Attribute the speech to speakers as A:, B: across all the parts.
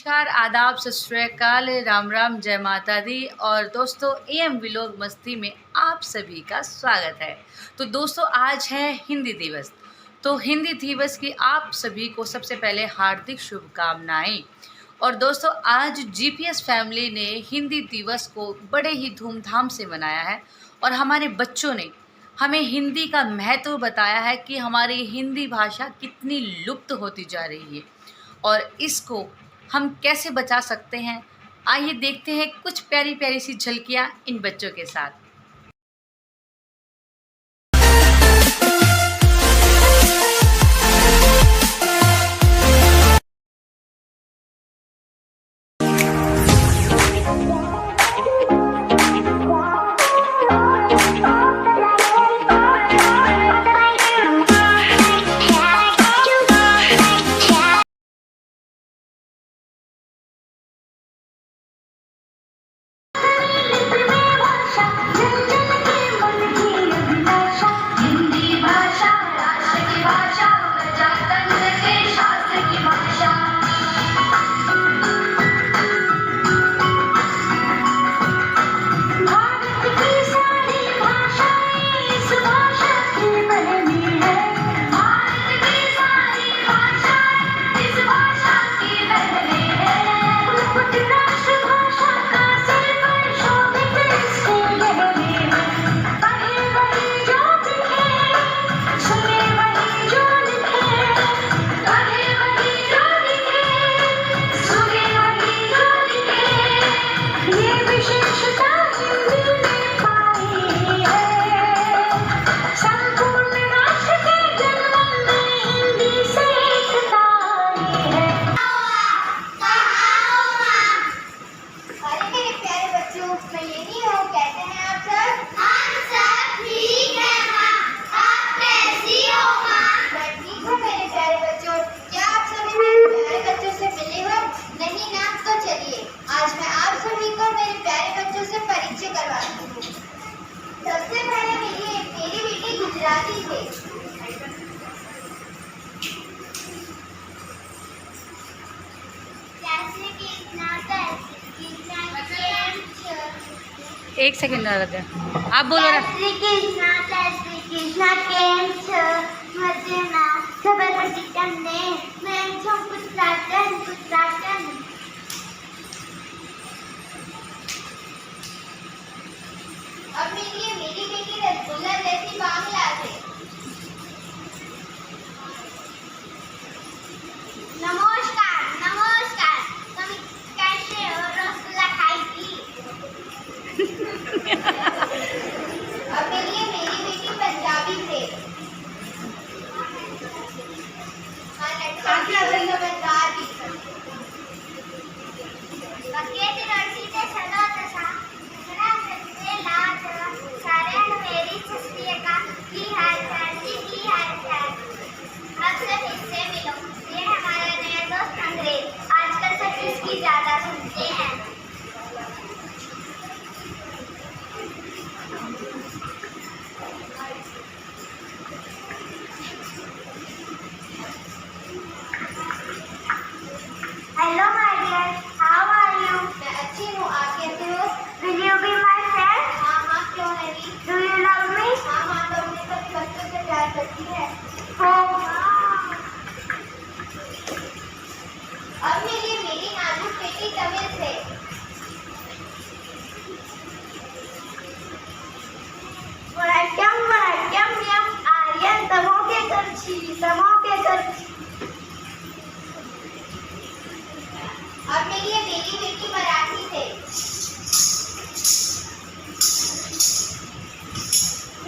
A: नमस्कार, आदाब, सत श्री अकाल, राम राम, जय माता दी। और दोस्तों, एएम व्लॉग मस्ती में आप सभी का स्वागत है। तो दोस्तों, आज है हिंदी दिवस। तो हिंदी दिवस की आप सभी को सबसे पहले हार्दिक शुभकामनाएं। और दोस्तों, आज जीपीएस फैमिली ने हिंदी दिवस को बड़े ही धूमधाम से मनाया है और हमारे बच्चों ने हमें हिंदी का महत्व बताया है कि हमारी हिंदी भाषा कितनी लुप्त होती जा रही है और इसको हम कैसे बचा सकते हैं। आइए देखते हैं कुछ प्यारी प्यारी सी झलकियाँ इन बच्चों के साथ। एक सेकंड लगा, आप बोलो ना।
B: अब मेरी बेटी रसगुल्ला जैसी बांग्ला से। नमस्कार नमस्कार, तुम कैसे हो? रसगुल्ला खाएगी? अब मेरी बेटी पंजाबी से। आजकल सब इसकी ज्यादा सुनते हैं। Hello my dear, how are you? मैं अच्छी हूँ, आप कैसे हो? Will you be my friend? हाँ, क्यों नहीं? Do you love me? हाँ, तो मैं सभी बच्चों से प्यार करती है। अब मेरी नाजुक बेटी तमिल से। वरकम यम आर्यन तमो के करछी। अब मेरी बेटी मराठी से।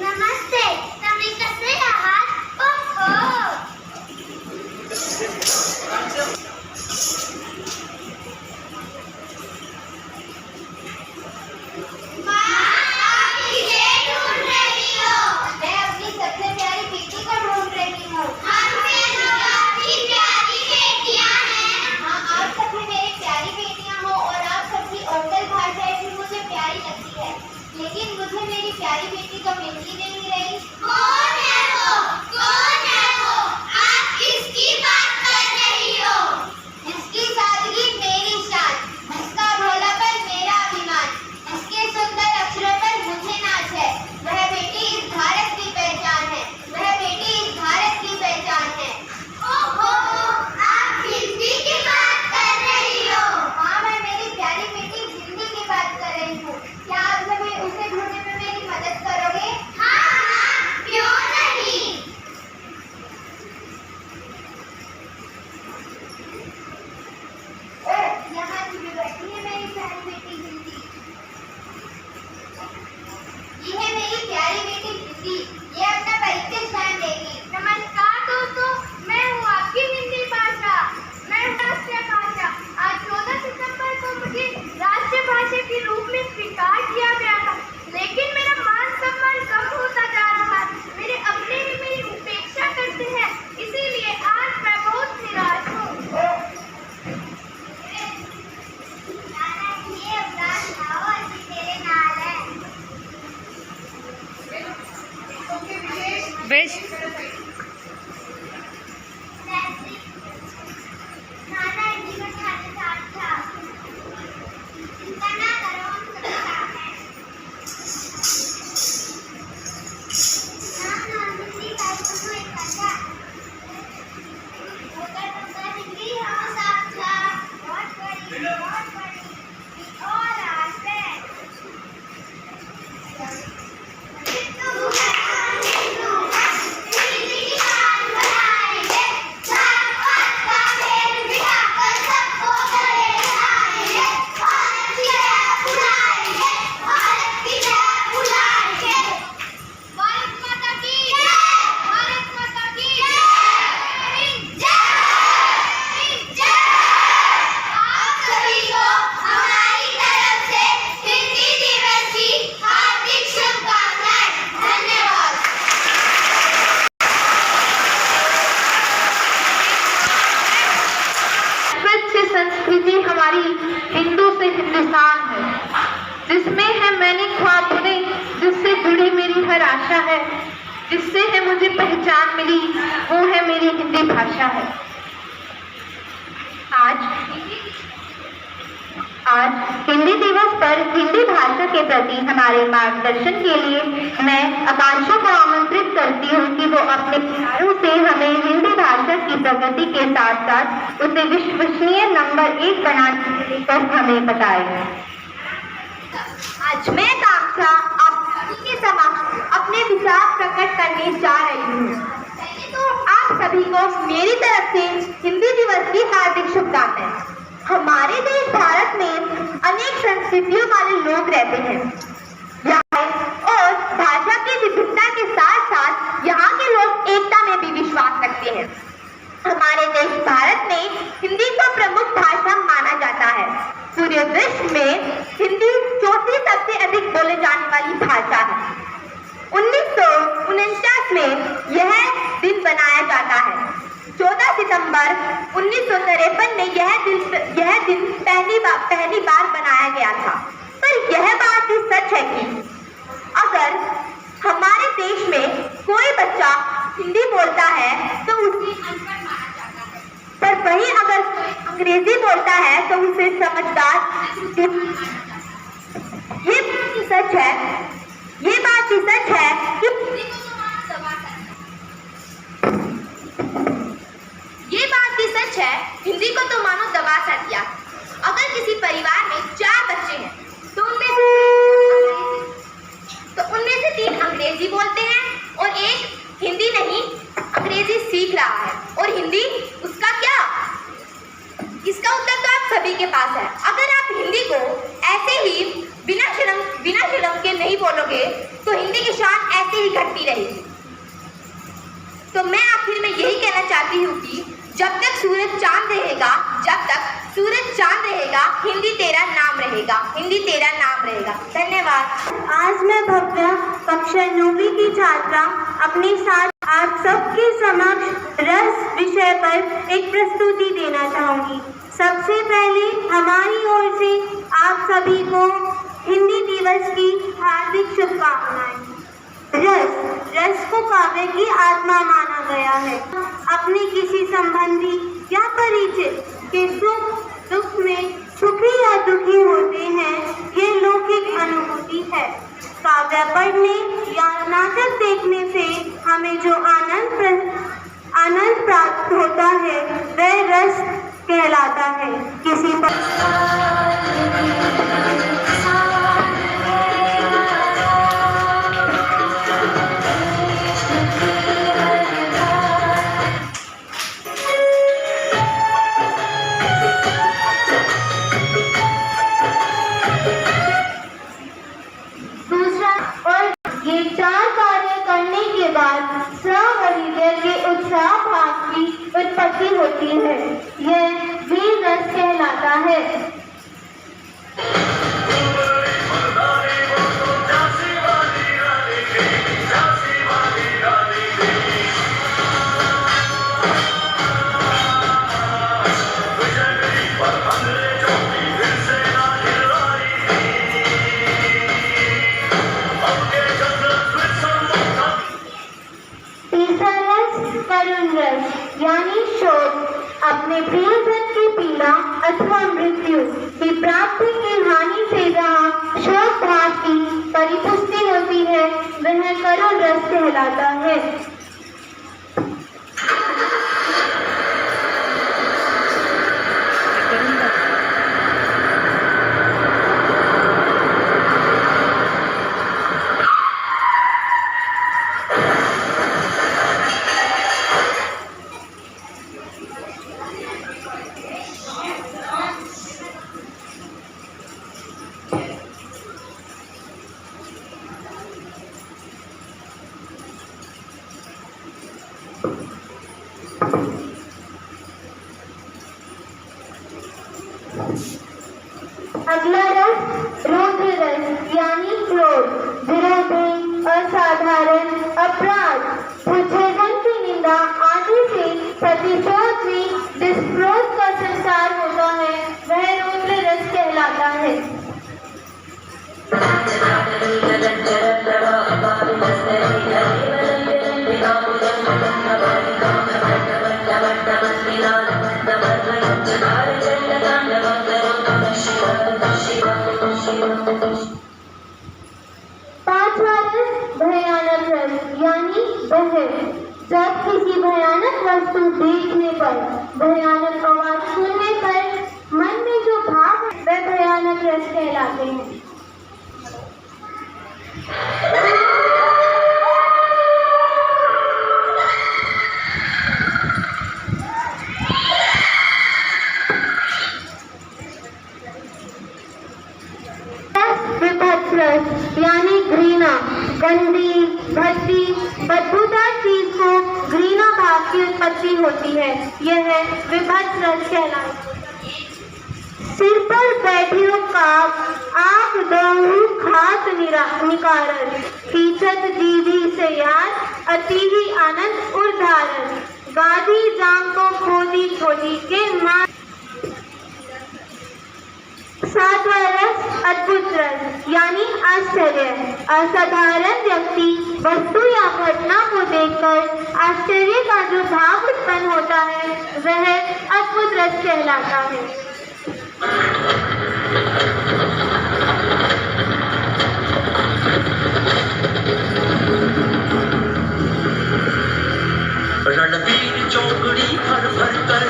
B: नमस्ते, तुम्ही कसे आहात? लेकिन मुझे मेरी प्यारी बेटी तो मिल ही नहीं रही। कौन है वो? आप किसकी बात कर रही हो? इसकी सादगी मेरी
A: पेज।
B: संस्कृति हमारी हिंदू से हिंदुस्तान है, जिसमें है मैंने ख्वाब बुने, जिससे जुड़ी मेरी हर आशा है, जिससे है मुझे पहचान मिली, वो है मेरी हिंदी भाषा है। आज हिंदी दिवस पर हिंदी भाषा के प्रति हमारे मार्गदर्शन के लिए मैं आकांक्षा को आमंत्रित करती हूँ कि वो अपने विचारों से हमें हिंदी भाषा की प्रगति के साथ साथ उसे विश्वसनीय नंबर 1 बनाने के लिए हमें बताए। आज मैं आकांक्षा आप सभी के समक्ष अपने विचार प्रकट करने जा रही हूँ। तो आप सभी को मेरी तरफ से हिंदी दिवस की हार्दिक शुभकामनाएं। हमारे देश भारत में अनेक संस्कृतियों वाले लोग रहते हैं और भाषा की विविधता के साथ साथ यहाँ के लोग एकता में भी विश्वास रखते हैं। हमारे देश भारत में हिंदी को प्रमुख भाषा माना जाता है। पूरे विश्व में हिंदी चौथी सबसे अधिक बोले जाने वाली भाषा है। 1949 में यह दिन बनाया जाता है। 14 सितंबर 1953 में यह दिन पहली बार बनाया गया था। पर यह बात भी सच है कि अगर हमारे देश में कोई बच्चा हिंदी बोलता है तो उसे अनपढ़ माना जाता है, पर वहीं अगर अंग्रेजी बोलता है तो उसे समझदार। ये बात भी सच है कि हिंदी को तो मानो दबा सा दिया। अगर किसी परिवार में 4 बच्चे हैं तो उनमें से 3 अंग्रेजी बोलते हैं और एक हिंदी नहीं अंग्रेजी सीख रहा है, और हिंदी उसका क्या? इसका उत्तर तो आप सभी के पास है। अगर आप हिंदी को ऐसे ही बिना शर्म के नहीं बोलोगे तो हिंदी की शान ऐसे ही घटती रहेगी। तो मैं आखिर में यही कहना चाहती हूँ कि जब तक सूरज चांद रहेगा, हिंदी तेरा नाम रहेगा। धन्यवाद। आज मैं भव्या कक्षा 9वीं की छात्रा अपने साथ आप सबके समक्ष रस विषय पर एक प्रस्तुति देना चाहूंगी। सबसे पहले हमारी ओर से आप सभी को हिंदी दिवस की हार्दिक शुभकामनाएं। रस को काव्य की आत्मा माना गया है। अपने किसी संबंधी या परिचित के सुख दुख में सुखी या दुखी होते हैं, ये लौकिक अनुभूति है। काव्य पढ़ने या नाटक देखने से हमें जो आनंद प्राप्त होता है वह रस कहलाता है। किसी उत्पत्ति होती है, यह वीर रस कहलाता है। यानी शोक अपने प्रियजन की पीड़ा अथवा मृत्यु की प्राप्ति की हानि से जहाँ शोक भाव की परिपुष्टि होती है वह करुण रस कहलाता है। अगला रस रौद्र रस यानी क्रोध, विरोधी, असाधारण, अपराध, भूषण की निंदा आदि से प्रतिशोध में जिस क्रोध का संचार होता है वह रौद्र रस कहलाता है। पांचवा रस भयानक रस यानी बहर। जब किसी भयानक वस्तु देखने पर, भयानक आवाज सुनने पर मन में जो भाव है वह भयानक रस कहलाते हैं। यानी घृणा, गंदी, भद्दी, बदबूदार चीज को घृणा भाव की उत्पत्ति होती है, यह विभत्स रस कहलाता है। सिर पर बैठे काक, आंख दोहु खात निकारन, कीचत जीवी से याद, अति ही आनंद उर्धारन, गादी जाम को खोदी खोदी के मार। सातवां रस अद्भुत रस यानी आश्चर्य। असाधारण व्यक्ति वस्तु या घटना को देखकर आश्चर्य का जो भाव उत्पन्न होता है वह अद्भुत रस कहलाता है।
C: रणबीर चौकड़ी भर भर कर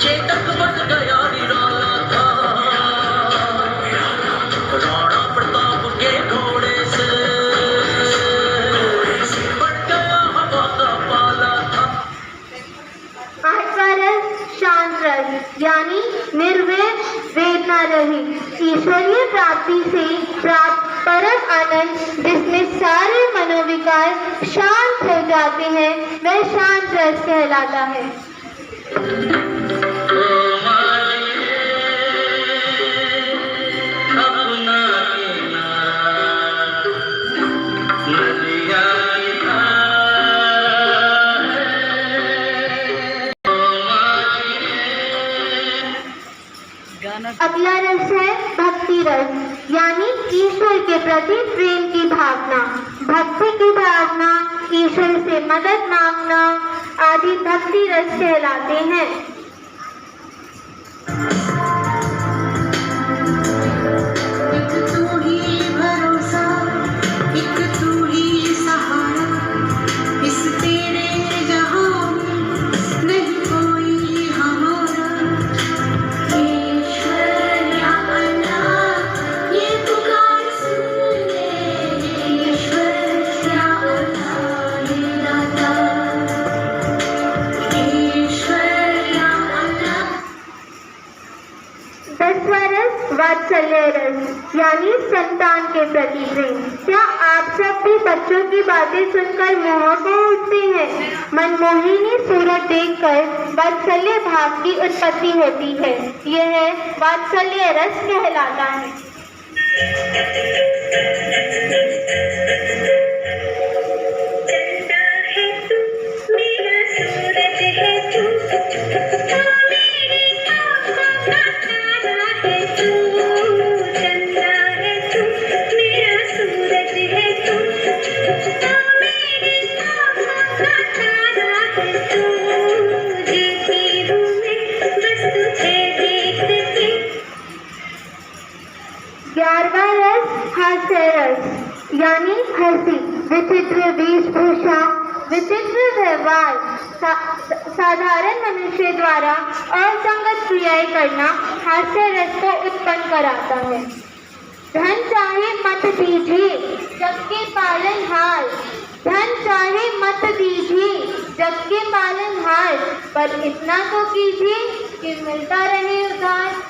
C: चेतक बन गया निराला था, राणा प्रताप के घोड़े से बन गया हवा का पाला था।
B: आठवां रस शांत रस यानी निर्वेद वेदना रहित, ईश्वरीय प्राप्ति से प्राप्त परम आनंद जिसमें सारे मनोविकार शांत हो जाते हैं वह शांत रस कहलाता है। अगला रस है भक्ति रस यानी ईश्वर के प्रति प्रेम की भावना, भक्ति की भावना, ईश्वर से मदद मांगना आदि भक्ति रस कहलाते हैं।
D: एक तू ही भरोसा, एक तू ही सहारा, इस तेरे जहां नहीं कोई हमारा। ईश्वर या अल्लाह ये पुकार सुन ले, ईश्वर या अल्लाह ये दाता, ईश्वर या अल्लाह।
B: दसवां रस वात्सल्य रस यानी संतान के प्रति प्रेम। क्या आप सब भी बच्चों की बातें सुनकर मोह को उठते हैं? मनमोहिनी सूरत देखकर वात्सल्य भाव की उत्पत्ति होती है, यह वात्सल्य रस कहलाता है।
D: मेरा सूरज है तू, मेरी आँखों का तारा
B: यानी हंसी, विचित्र वेशभूषा, विचित्र व्यवहार, साधारण मनुष्य द्वारा असंगत क्रियाएं करना हास्य रस को उत्पन्न कराता है। धन चाहे मत दीजिए जबकि पालनहार, धन चाहे मत दीजिए जबकि पालनहार, पर इतना तो कीजिए कि मिलता रहे उधार।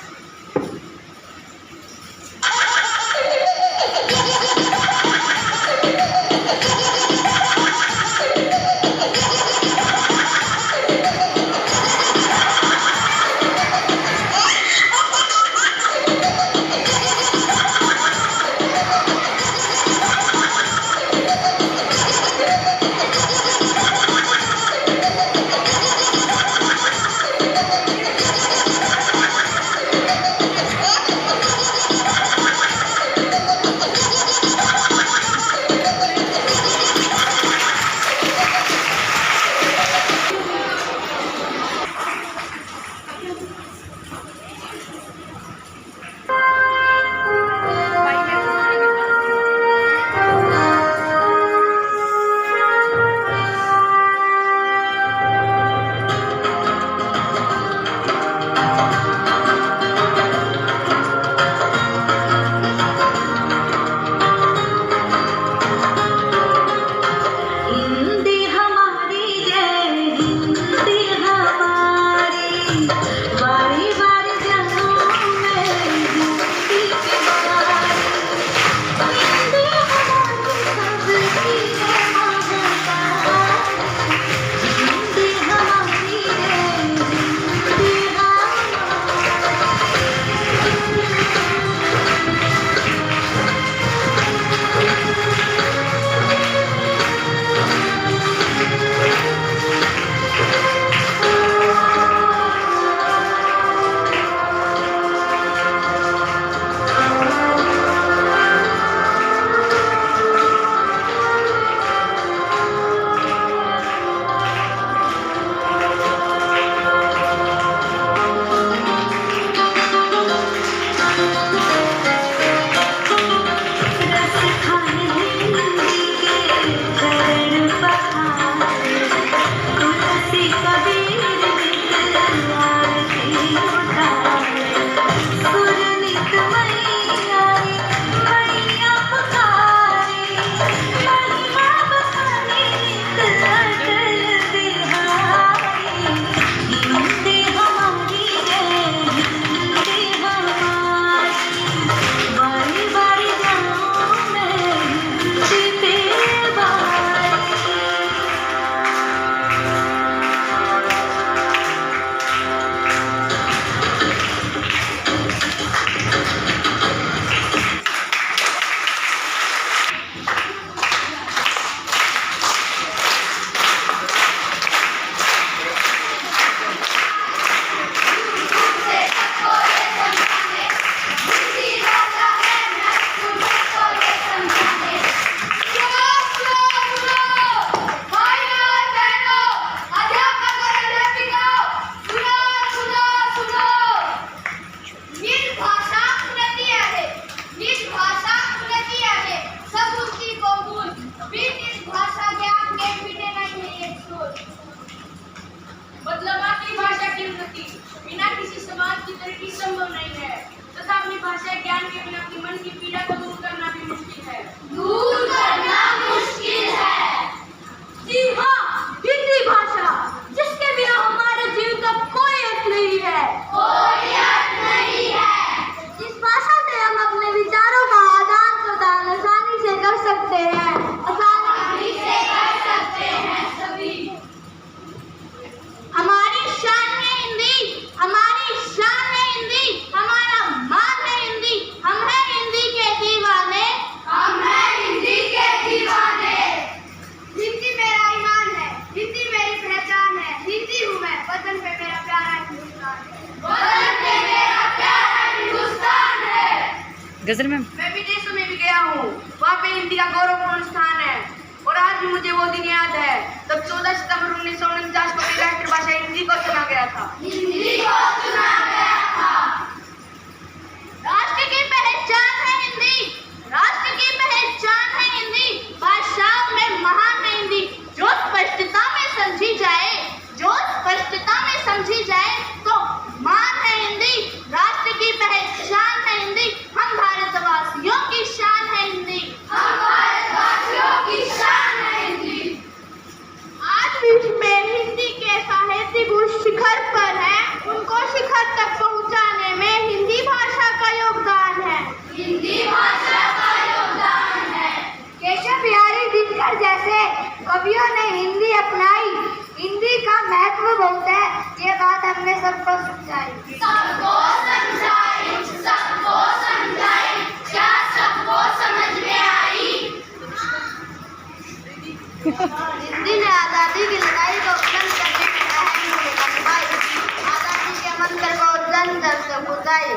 A: गजल मैम,
E: मैं विदेशों में भी गया हूँ, वहाँ पे हिंदी का गौरवपूर्ण स्थान है। और आज भी मुझे वो दिन याद है तब 14 सितंबर 1949 को मेरी राष्ट्रभाषा हिंदी को चुना गया था। राष्ट्र की पहचान है हिंदी, राष्ट्र की पहचान है हिंदी।
B: हिंदी अपनाई। हिंदी का महत्व बहुत है, ये बात हमने सबको समझाई। हिंदी ने आज़ादी की लड़ाई को बुलंद करने में अहम भूमिका निभाई। आज़ादी के मंत्र को जन जन से बुझाई।